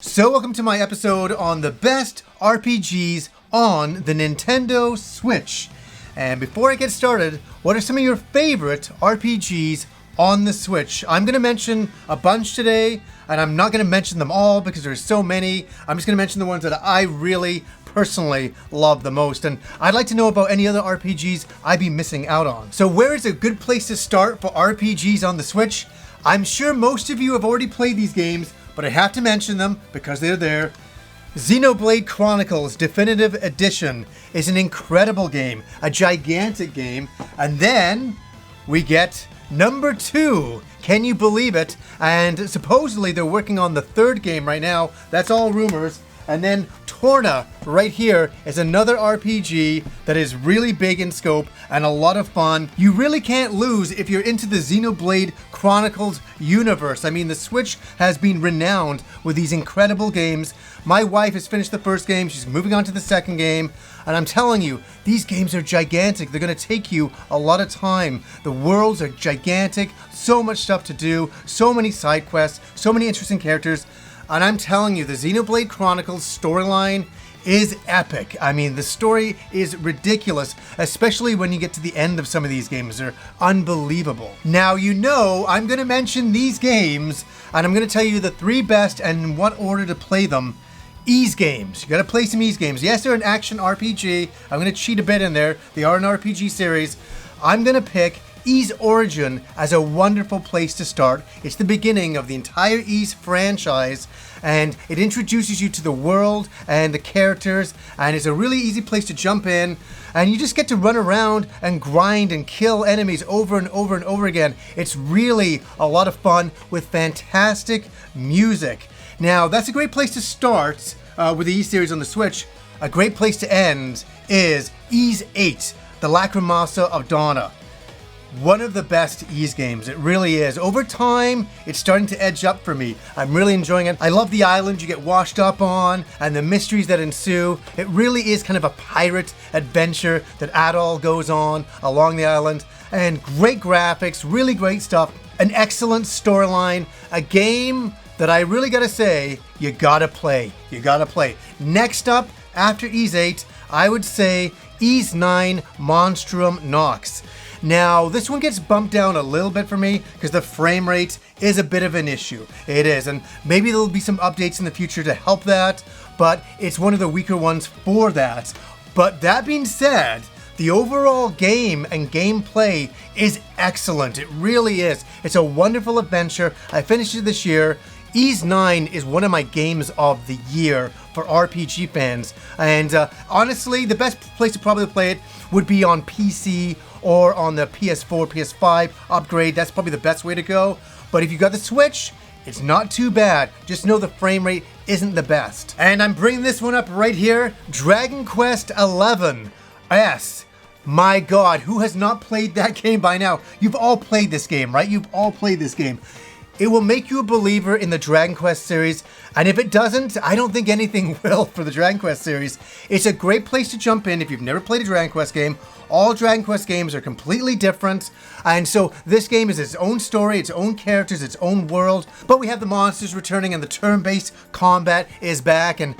So welcome to my episode on the best RPGs on the Nintendo Switch. And before I get started, what are some of your favorite RPGs on the Switch? I'm going to mention a bunch today, and I'm not going to mention them all because there's so many. I'm just going to mention the ones that I really personally love the most, and I'd like to know about any other RPGs I'd be missing out on. So where is a good place to start for RPGs on the Switch? I'm sure most of you have already played these games, but I have to mention them because they're there. Xenoblade Chronicles Definitive Edition is an incredible game, a gigantic game, and then we get number 2. Can you believe it? And supposedly they're working on the third game right now. That's all rumors. And then Torna right here is another RPG that is really big in scope and a lot of fun. You really can't lose if you're into the Xenoblade Chronicles universe. I mean, the Switch has been renowned with these incredible games. My wife has finished the first game. She's moving on to the second game. And I'm telling you, these games are gigantic. They're going to take you a lot of time. The worlds are gigantic. So much stuff to do. So many side quests. So many interesting characters. And I'm telling you, the Xenoblade Chronicles storyline is epic. I mean, the story is ridiculous, especially when you get to the end of some of these games. They're unbelievable. Now, you know, I'm going to mention these games, and I'm going to tell you the 3 best and in what order to play them. Ys games. You got to play some Ys games. Yes, they're an action RPG. I'm going to cheat a bit in there. They are an RPG series. I'm going to pick Ys Origin as a wonderful place to start. It's the beginning of the entire Ys franchise, and it introduces you to the world and the characters, and it's a really easy place to jump in, and you just get to run around and grind and kill enemies over and over and over again. It's really a lot of fun with fantastic music. Now, that's a great place to start with the Ys series on the Switch. A great place to end is Ys 8, the Lacrimosa of Donna. One of the best Ys games, it really is. Over time, it's starting to edge up for me. I'm really enjoying it. I love the island you get washed up on and the mysteries that ensue. It really is kind of a pirate adventure that Adol goes on along the island. And great graphics, really great stuff. An excellent storyline. A game that I really gotta say, you gotta play. You gotta play. Next up, after Ys 8, I would say Ys 9 Monstrum Nox. Now, this one gets bumped down a little bit for me because the frame rate is a bit of an issue. It is, and maybe there'll be some updates in the future to help that, but it's one of the weaker ones for that. But that being said, the overall game and gameplay is excellent. It really is. It's a wonderful adventure. I finished it this year. Ys 9 is one of my games of the year for RPG fans. And honestly, the best place to probably play it would be on PC or on the PS4, PS5 upgrade. That's probably the best way to go. But if you got the Switch, it's not too bad. Just know the frame rate isn't the best. And I'm bringing this one up right here. Dragon Quest XI S. My God, who has not played that game by now? You've all played this game, right? You've all played this game. It will make you a believer in the Dragon Quest series, and if it doesn't, I don't think anything will for the Dragon Quest series. It's a great place to jump in if you've never played a Dragon Quest game. All Dragon Quest games are completely different, and so this game is its own story, its own characters, its own world, but we have the monsters returning and the turn-based combat is back, and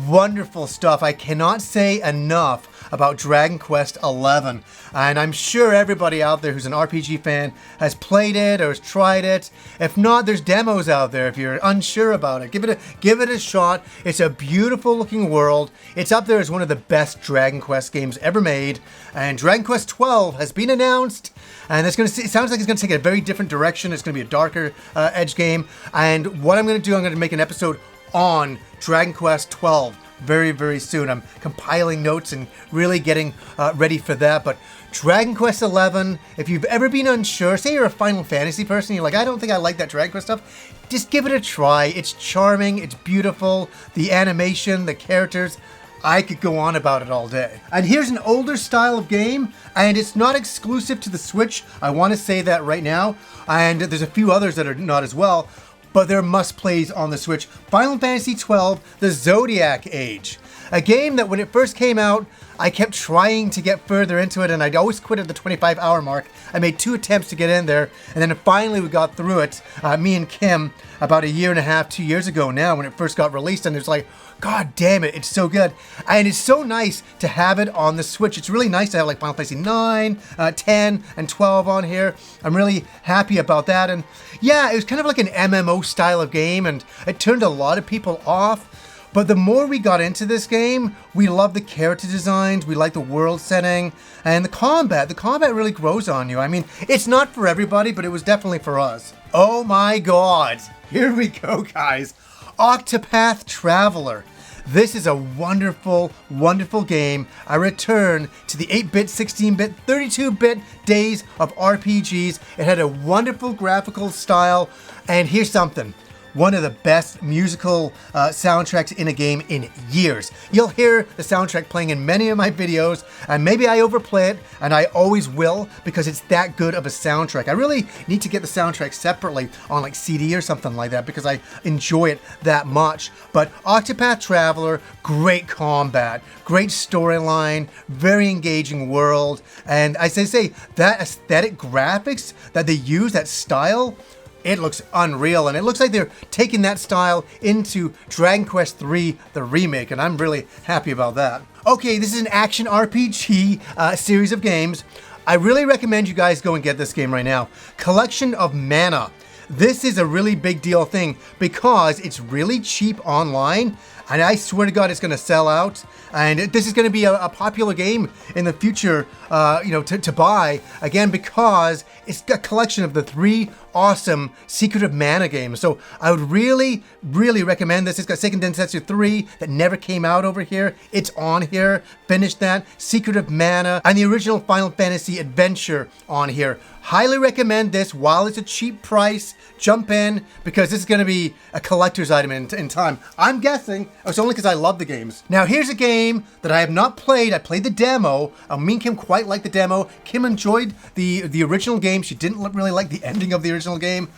wonderful stuff. I cannot say enough about Dragon Quest XI, and I'm sure everybody out there who's an RPG fan has played it or has tried it. If not, there's demos out there if you're unsure about it. Give it a shot. It's a beautiful looking world. It's up there as one of the best Dragon Quest games ever made, and Dragon Quest XII has been announced, and it sounds like it's going to take a very different direction. It's going to be a darker edge game, and what I'm going to do, I'm going to make an episode on Dragon Quest XII very, very soon. I'm compiling notes and really getting ready for that. But Dragon Quest XI, if you've ever been unsure, say you're a Final Fantasy person, you're like, I don't think I like that Dragon Quest stuff, just give it a try. It's charming, it's beautiful, the animation, the characters, I could go on about it all day. And here's an older style of game, and it's not exclusive to the Switch. I want to say that right now. And there's a few others that are not as well, but they're must-plays on the Switch. Final Fantasy XII, the Zodiac Age. A game that when it first came out, I kept trying to get further into it, and I'd always quit at the 25-hour mark. I made 2 attempts to get in there, and then finally we got through it, me and Kim, about 1.5 years, 2 years ago now when it first got released, and it's like, God damn it, it's so good. And it's so nice to have it on the Switch. It's really nice to have like Final Fantasy 9, 10, and 12 on here. I'm really happy about that. And yeah, it was kind of like an MMO style of game, and it turned a lot of people off. But the more we got into this game, we love the character designs, we like the world setting, and the combat. The combat really grows on you. I mean, it's not for everybody, but it was definitely for us. Oh my god. Here we go, guys. Octopath Traveler. This is a wonderful, wonderful game. I return to the 8-bit, 16-bit, 32-bit days of RPGs. It had a wonderful graphical style, and here's something. One of the best musical soundtracks in a game in years. You'll hear the soundtrack playing in many of my videos, and maybe I overplay it, and I always will, because it's that good of a soundtrack. I really need to get the soundtrack separately on like CD or something like that, because I enjoy it that much. But Octopath Traveler, great combat, great storyline, very engaging world, and as I say, that aesthetic graphics that they use, that style, it looks unreal, and it looks like they're taking that style into Dragon Quest III, the remake, and I'm really happy about that. Okay, this is an action RPG series of games. I really recommend you guys go and get this game right now. Collection of Mana. This is a really big deal thing because it's really cheap online, and I swear to God it's going to sell out. And this is going to be a popular game in the future, to buy, again, because it's a collection of the 3 awesome Secret of Mana games. So I would really, really recommend this. It's got Seiken Densetsu 3 that never came out over here. It's on here. Finish that. Secret of Mana and the original Final Fantasy Adventure on here. Highly recommend this while it's a cheap price. Jump in, because this is going to be a collector's item in time. I'm guessing it's only because I love the games. Now here's a game that I have not played. I played the demo. Me and Kim quite liked the demo. Kim enjoyed the original game. She didn't really like the ending of the original game.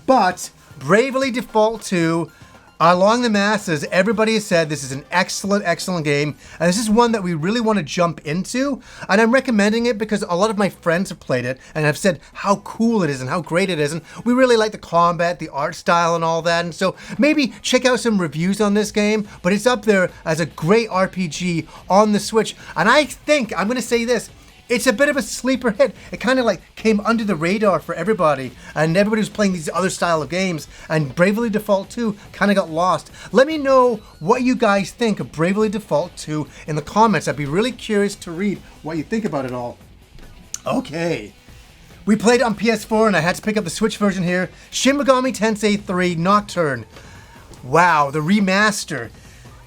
But Bravely Default 2, along the masses, everybody has said this is an excellent, excellent game. And this is one that we really want to jump into. And I'm recommending it because a lot of my friends have played it and have said how cool it is and how great it is. And we really like the combat, the art style and all that. And so maybe check out some reviews on this game. But it's up there as a great RPG on the Switch. And I think, I'm going to say this, it's a bit of a sleeper hit. It kind of like came under the radar for everybody, and everybody was playing these other style of games, and Bravely Default 2 kind of got lost. Let me know what you guys think of Bravely Default 2 in the comments. I'd be really curious to read what you think about it all. Okay. We played on PS4, and I had to pick up the Switch version here. Shin Megami Tensei 3 Nocturne. Wow, the remaster.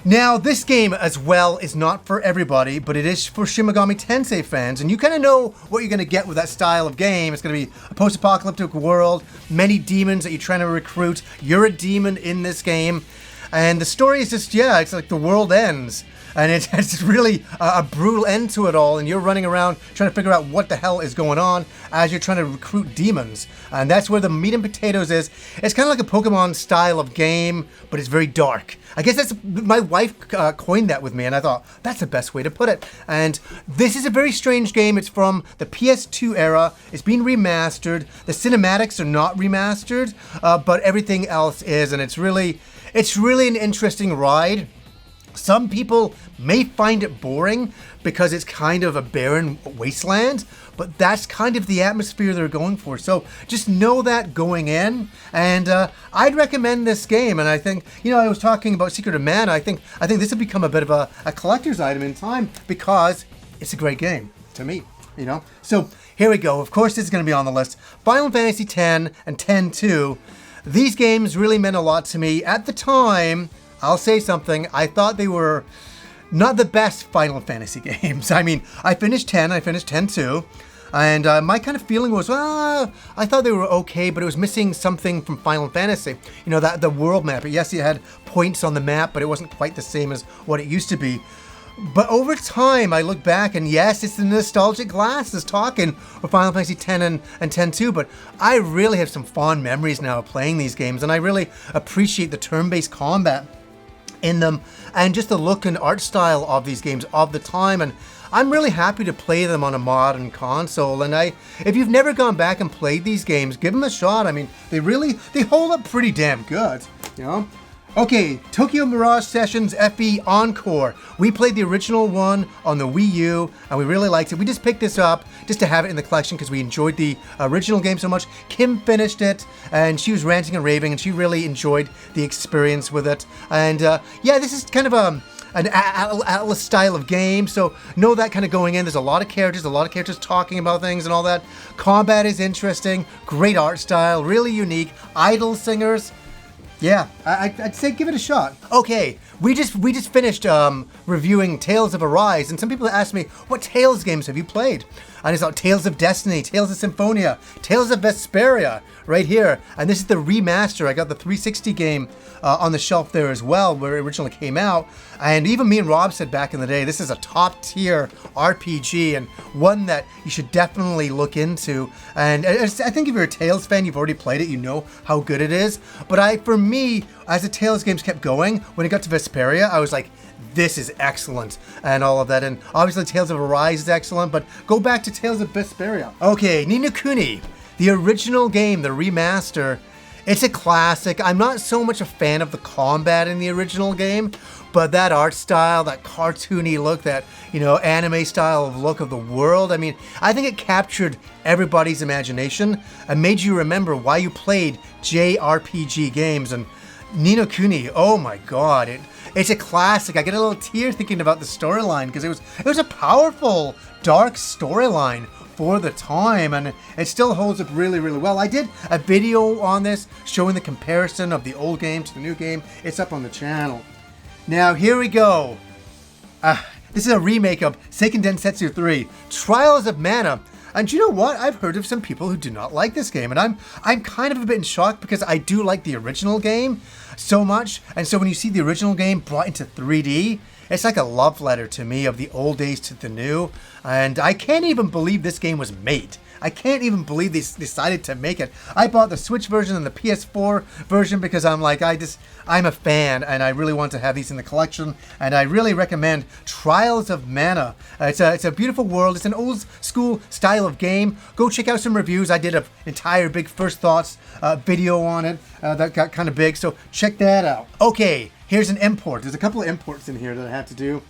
Now, this game as well is not for everybody, but it is for Shin Megami Tensei fans, and you kind of know what you're going to get with that style of game. It's going to be a post-apocalyptic world, many demons that you're trying to recruit. You're a demon in this game, and the story is just, yeah, it's like the world ends. And it's really a brutal end to it all, and you're running around trying to figure out what the hell is going on as you're trying to recruit demons. And that's where the meat and potatoes is. It's kind of like a Pokemon style of game, but it's very dark. I guess that's, my wife coined that with me, and I thought, that's the best way to put it. And this is a very strange game. It's from the PS2 era. It's been remastered. The cinematics are not remastered, but everything else is, and it's really an interesting ride. Some people may find it boring because it's kind of a barren wasteland, but that's kind of the atmosphere they're going for. So just know that going in, and I'd recommend this game. And I think, I was talking about Secret of Mana. I think this will become a bit of a collector's item in time because it's a great game to me, So here we go. Of course, this is going to be on the list. Final Fantasy X and X-2. These games really meant a lot to me at the time. I'll say something, I thought they were not the best Final Fantasy games. I mean, I finished X-2, and my kind of feeling was, well, I thought they were okay, but it was missing something from Final Fantasy. That the world map. Yes, it had points on the map, but it wasn't quite the same as what it used to be. But over time, I look back, and yes, it's the nostalgic glasses talking for Final Fantasy X and X-2, but I really have some fond memories now of playing these games, and I really appreciate the turn-based combat. in them, and just the look and art style of these games of the time. And I'm really happy to play them on a modern console. And if you've never gone back and played these games, give them a shot. I mean, they hold up pretty damn good, you know? Okay, Tokyo Mirage Sessions FE Encore. We played the original one on the Wii U, and we really liked it. We just picked this up just to have it in the collection because we enjoyed the original game so much. Kim finished it, and she was ranting and raving, and she really enjoyed the experience with it. And yeah, this is kind of an Atlas style of game, so know that kind of going in. There's a lot of characters talking about things and all that. Combat is interesting, great art style, really unique. Idol singers. Yeah, I'd say give it a shot. Okay, we just finished reviewing Tales of Arise, and some people asked me, what Tales games have you played? And it's like Tales of Destiny, Tales of Symphonia, Tales of Vesperia, right here. And this is the remaster. I got the 360 game on the shelf there as well, where it originally came out. And even me and Rob said back in the day, this is a top tier RPG and one that you should definitely look into. And I think if you're a Tales fan, you've already played it, you know how good it is. But for me, as the Tales games kept going, when it got to Vesperia, I was like, this is excellent, and all of that. And obviously Tales of Arise is excellent, but go back to Tales of Vesperia. Okay, Ni no Kuni, the original game, the remaster. It's a classic. I'm not so much a fan of the combat in the original game, but that art style, that cartoony look, that, you know, anime style of look of the world, I mean, I think it captured everybody's imagination and made you remember why you played JRPG games. And Ni no Kuni, oh my god, it's a classic. I get a little tear thinking about the storyline because it was a powerful, dark storyline for the time, and it still holds up really, really well. I did a video on this showing the comparison of the old game to the new game. It's up on the channel. Now, here we go. This is a remake of Seiken Densetsu 3, Trials of Mana. And you know what? I've heard of some people who do not like this game, and I'm kind of a bit in shock because I do like the original game so much. And so when you see the original game brought into 3D, it's like a love letter to me of the old days to the new. And I can't even believe this game was made. I can't even believe they decided to make it. I bought the Switch version and the PS4 version because I'm like, I'm a fan and I really want to have these in the collection. And I really recommend Trials of Mana. It's a beautiful world. It's an old school style of game. Go check out some reviews. I did an entire big first thoughts video on it that got kind of big. So check that out. Okay, here's an import. There's a couple of imports in here that I had to do.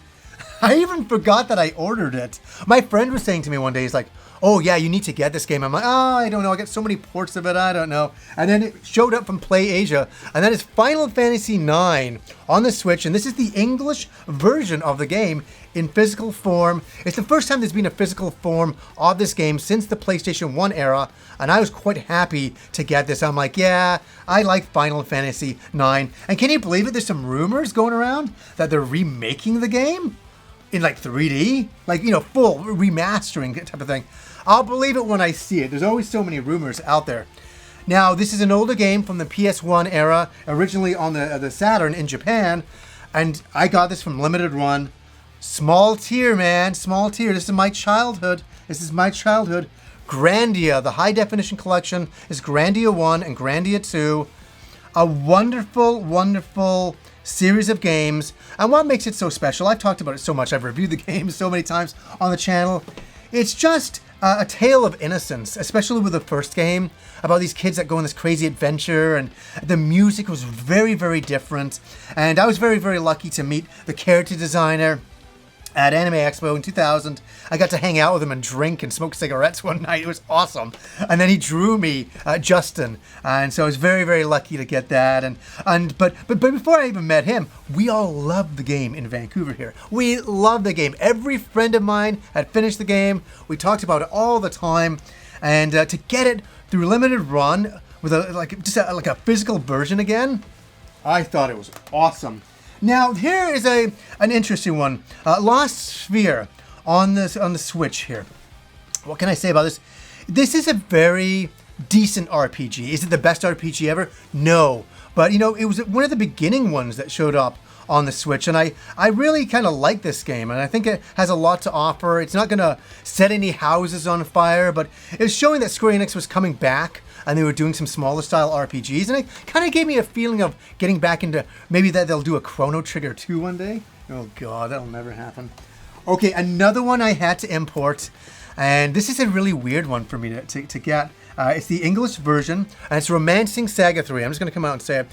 I even forgot that I ordered it. My friend was saying to me one day, he's like, oh yeah, you need to get this game. I'm like, oh, I don't know. I got so many ports of it. I don't know. And then it showed up from Play Asia. And that is Final Fantasy IX on the Switch. And this is the English version of the game in physical form. It's the first time there's been a physical form of this game since the PlayStation 1 era. And I was quite happy to get this. I'm like, yeah, I like Final Fantasy IX. And can you believe it? There's some rumors going around that they're remaking the game in like 3D, like, you know, full remastering type of thing. I'll believe it when I see it. There's always so many rumors out there. Now, this is an older game from the PS1 era, originally on the Saturn in Japan, and I got this from Limited Run. Small tier, man, small tier. This is my childhood. Grandia, the high definition collection is Grandia 1 and Grandia 2. A wonderful, wonderful series of games. And what makes it so special, I've talked about it so much, I've reviewed the game so many times on the channel. It's just a tale of innocence, especially with the first game, about these kids that go on this crazy adventure, and the music was very, very different. And I was very, very lucky to meet the character designer at Anime Expo in 2000. I got to hang out with him and drink and smoke cigarettes one night. It was awesome. And then he drew me Justin, and so I was very, very lucky to get that. But before I even met him, we all loved the game in Vancouver here. We loved the game. Every friend of mine had finished the game. We talked about it all the time, and to get it through Limited Run with a physical version again, I thought it was awesome. Now, here is an interesting one. Lost Sphere on the Switch here. What can I say about this? This is a very decent RPG. Is it the best RPG ever? No. But, you know, it was one of the beginning ones that showed up on the Switch, and I really kind of like this game, and I think it has a lot to offer. It's not going to set any houses on fire, but it's showing that Square Enix was coming back and they were doing some smaller style RPGs, and it kind of gave me a feeling of getting back into, maybe that they'll do a Chrono Trigger 2 one day. Oh god, that'll never happen. Okay, another one I had to import, and this is a really weird one for me to get. It's the English version, and it's Romancing Saga 3. I'm just going to come out and say it.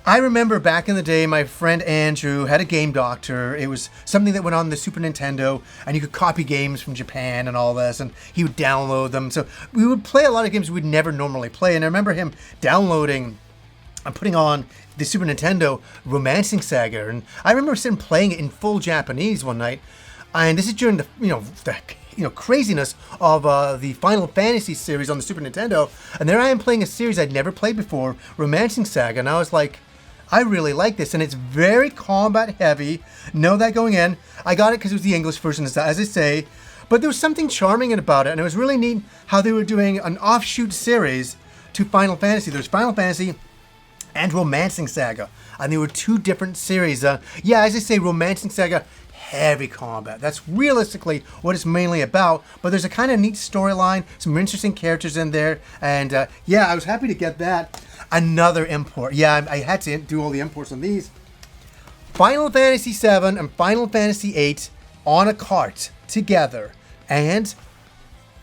I remember back in the day, my friend Andrew had a Game Doctor. It was something that went on the Super Nintendo, and you could copy games from Japan and all this, and he would download them. So we would play a lot of games we'd never normally play, and I remember him downloading and putting on the Super Nintendo Romancing Saga, and I remember sitting playing it in full Japanese one night, and this is during the craziness of the Final Fantasy series on the Super Nintendo, and there I am playing a series I'd never played before, Romancing Saga, and I was like, I really like this, and it's very combat heavy. Know that going in. I got it because it was the English version, as I say, but there was something charming about it, and it was really neat how they were doing an offshoot series to Final Fantasy. There's Final Fantasy and Romancing Saga, and they were two different series. As I say, Romancing Saga, heavy combat. That's realistically what it's mainly about, but there's a kind of neat storyline, some interesting characters in there, and I was happy to get that. Another import. I had to do all the imports on these. Final Fantasy VII and Final Fantasy VIII on a cart together, and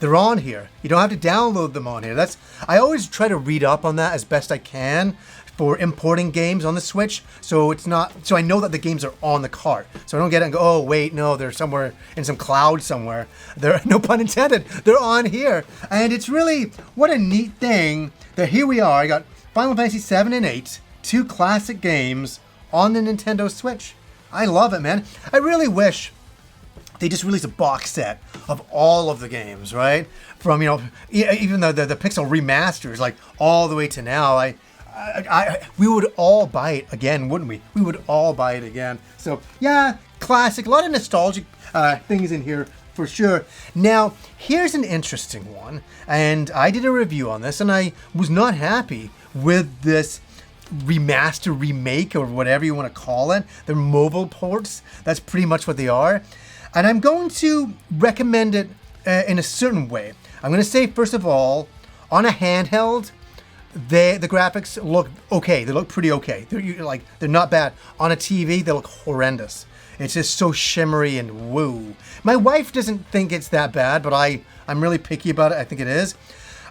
they're on here. You don't have to download them on here. I always try to read up on that as best I can for importing games on the Switch, so I know that the games are on the cart, so I don't get it and go, oh wait, no, they're somewhere in some cloud somewhere. They're, no pun intended, they're on here, and it's really, what a neat thing that here we are. I got Final Fantasy VII and VIII, two classic games on the Nintendo Switch. I love it, man. I really wish they just released a box set of all of the games, right? From, even the Pixel remasters, like all the way to now. We would all buy it again, wouldn't we? We would all buy it again. So yeah, classic. A lot of nostalgic things in here for sure. Now, here's an interesting one, and I did a review on this, and I was not happy with this remaster, remake, or whatever you want to call it. They're mobile ports. That's pretty much what they are. And I'm going to recommend it in a certain way. I'm going to say, first of all, on a handheld, the graphics look okay. They look pretty okay. They're not bad. On a TV, they look horrendous. It's just so shimmery and woo. My wife doesn't think it's that bad, but I'm really picky about it. I think it is.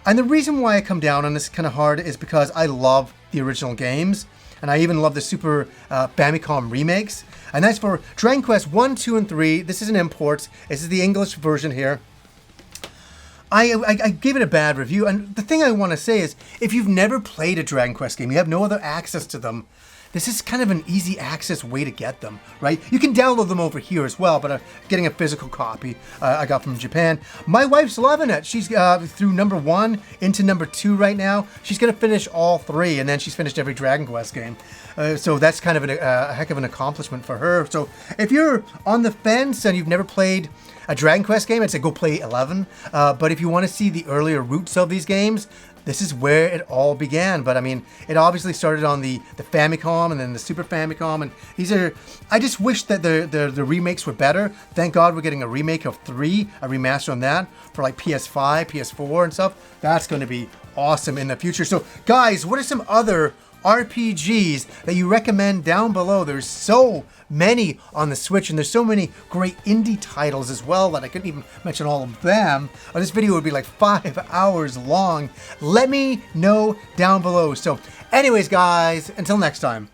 And the reason why I come down on this kind of hard is because I love the original games, and I even love the Super Famicom remakes. And that's for Dragon Quest 1, 2, and 3. This is an import. This is the English version here. I gave it a bad review, and the thing I want to say is, if you've never played a Dragon Quest game, you have no other access to them, this is kind of an easy access way to get them, right? You can download them over here as well, but I'm getting a physical copy I got from Japan. My wife's loving it. She's through number 1 into number 2 right now. She's going to finish all 3, and then she's finished every Dragon Quest game. So that's kind of a heck of an accomplishment for her. So if you're on the fence and you've never played a Dragon Quest game, I'd say go play 11. But if you want to see the earlier roots of these games, this is where it all began. But I mean, it obviously started on the Famicom and then the Super Famicom, and these are, I just wish that the remakes were better. Thank God we're getting a remake of 3, a remaster on that for like PS5, PS4 and stuff. That's going to be awesome in the future. So guys, what are some other RPGs that you recommend down below? There's so many on the Switch, and there's so many great indie titles as well that I couldn't even mention all of them. This video would be like 5 hours long. Let me know down below. So anyways, guys, until next time.